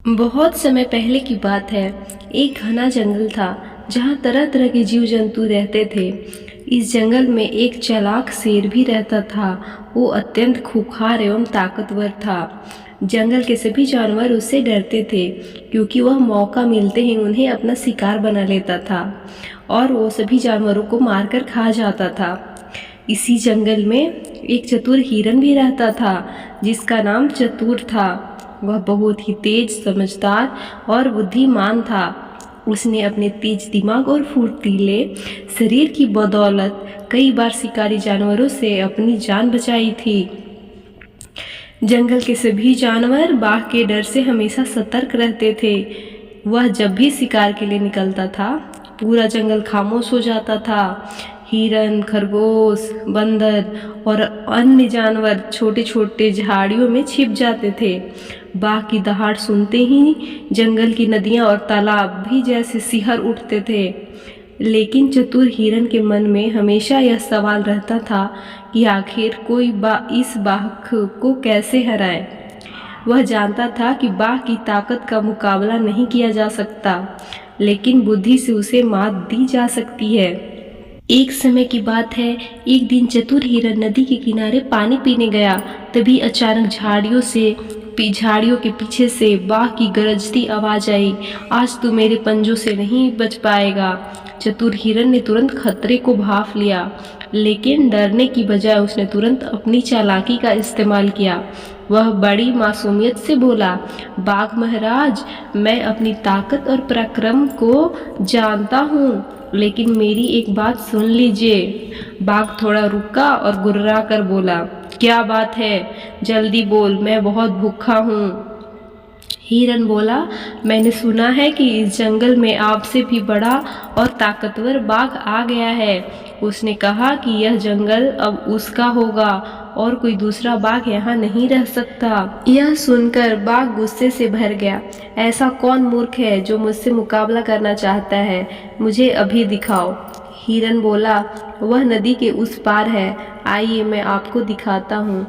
बहुत समय पहले की बात है। एक घना जंगल था जहाँ तरह तरह के जीव जंतु रहते थे। इस जंगल में एक चालाक शेर भी रहता था। वो अत्यंत खूंखार एवं ताकतवर था। जंगल के सभी जानवर उससे डरते थे क्योंकि वह मौका मिलते ही उन्हें अपना शिकार बना लेता था और वो सभी जानवरों को मारकर खा जाता था। इसी जंगल में एक चतुर हिरन भी रहता था जिसका नाम चतुर था। वह बहुत ही तेज, समझदार और बुद्धिमान था। उसने अपने तेज दिमाग और फुर्तीले शरीर की बदौलत कई बार शिकारी जानवरों से अपनी जान बचाई थी। जंगल के सभी जानवर बाघ के डर से हमेशा सतर्क रहते थे। वह जब भी शिकार के लिए निकलता था, पूरा जंगल खामोश हो जाता था। हिरन, खरगोश, बंदर और अन्य जानवर छोटे छोटे झाड़ियों में छिप जाते थे। बाघ की दहाड़ सुनते ही जंगल की नदियां और तालाब भी जैसे सिहर उठते थे। लेकिन चतुर हिरन के मन में हमेशा यह सवाल रहता था कि आखिर कोई इस बाघ को कैसे हराए। वह जानता था कि बाघ की ताकत का मुकाबला नहीं किया जा सकता, लेकिन बुद्धि से उसे मात दी जा सकती है। एक समय की बात है। एक दिन चतुर हिरन नदी के किनारे पानी पीने गया। तभी अचानक झाड़ियों के पीछे से बाघ की गरजती आवाज आई। आज तू मेरे पंजों से नहीं बच पाएगा। चतुर हिरन ने तुरंत खतरे को भांप लिया, लेकिन डरने की बजाय उसने तुरंत अपनी चालाकी का इस्तेमाल किया। वह बड़ी मासूमियत से बोला, बाघ महाराज, मैं अपनी ताकत और पराक्रम को जानता हूँ, लेकिन मेरी एक बात सुन लीजिए। बाघ थोड़ा रुका और गुर्रा कर बोला, क्या बात है? जल्दी बोल, मैं बहुत भूखा हूँ। हिरन बोला, मैंने सुना है कि इस जंगल में आपसे भी बड़ा और ताकतवर बाघ आ गया है। उसने कहा कि यह जंगल अब उसका होगा और कोई दूसरा बाघ यहाँ नहीं रह सकता। यह सुनकर बाघ गुस्से से भर गया। ऐसा कौन मूर्ख है जो मुझसे मुकाबला करना चाहता है? मुझे अभी दिखाओ। हिरन बोला, वह नदी के उस पार है, आइए मैं आपको दिखाता हूँ।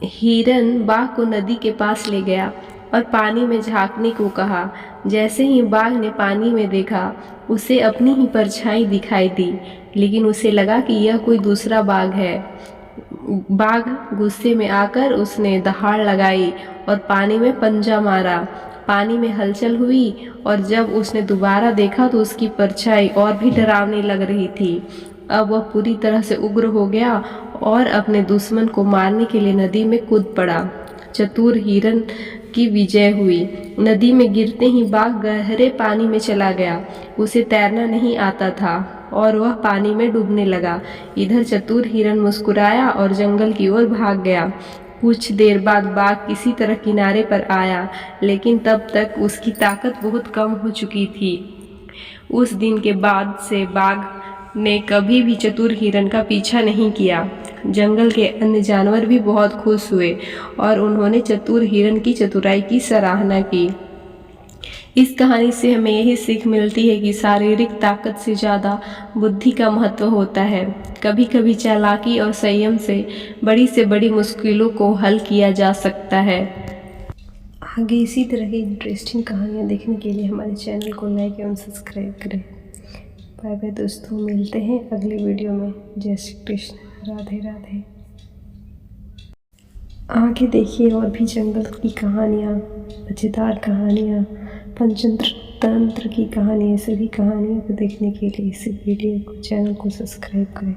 हिरन बाघ को नदी के पास ले गया और पानी में झांकने को कहा। जैसे ही बाघ ने पानी में देखा, उसे अपनी ही परछाई दिखाई दी, लेकिन उसे लगा कि यह कोई दूसरा बाघ है। बाघ गुस्से में आकर उसने दहाड़ लगाई और पानी में पंजा मारा। पानी में हलचल हुई और जब उसने दोबारा देखा तो उसकी परछाई और भी डरावनी लग रही थी। अब वह पूरी तरह से उग्र हो गया और अपने दुश्मन को मारने के लिए नदी में कूद पड़ा। चतुर हिरन की विजय हुई। नदी में गिरते ही बाघ गहरे पानी में चला गया। उसे तैरना नहीं आता था और वह पानी में डूबने लगा। इधर चतुर हिरन मुस्कुराया और जंगल की ओर भाग गया। कुछ देर बाद बाघ किसी तरह किनारे पर आया, लेकिन तब तक उसकी ताकत बहुत कम हो चुकी थी। उस दिन के बाद से बाघ ने कभी भी चतुर हिरन का पीछा नहीं किया। जंगल के अन्य जानवर भी बहुत खुश हुए और उन्होंने चतुर हिरन की चतुराई की सराहना की। इस कहानी से हमें यही सीख मिलती है कि शारीरिक ताकत से ज़्यादा बुद्धि का महत्व होता है। कभी कभी चालाकी और संयम से बड़ी मुश्किलों को हल किया जा सकता है। आगे इसी तरह की इंटरेस्टिंग कहानियाँ देखने के लिए हमारे चैनल को लाइक एवं सब्सक्राइब करें। बाय बाय दोस्तों, मिलते हैं अगली वीडियो में। जय श्री कृष्ण, राधे राधे। आगे देखिए और भी जंगल की कहानियाँ, मज़ेदार कहानियाँ, पंचतंत्र तंत्र की कहानियाँ, सभी कहानियों को देखने के लिए इस वीडियो को चैनल को सब्सक्राइब करें।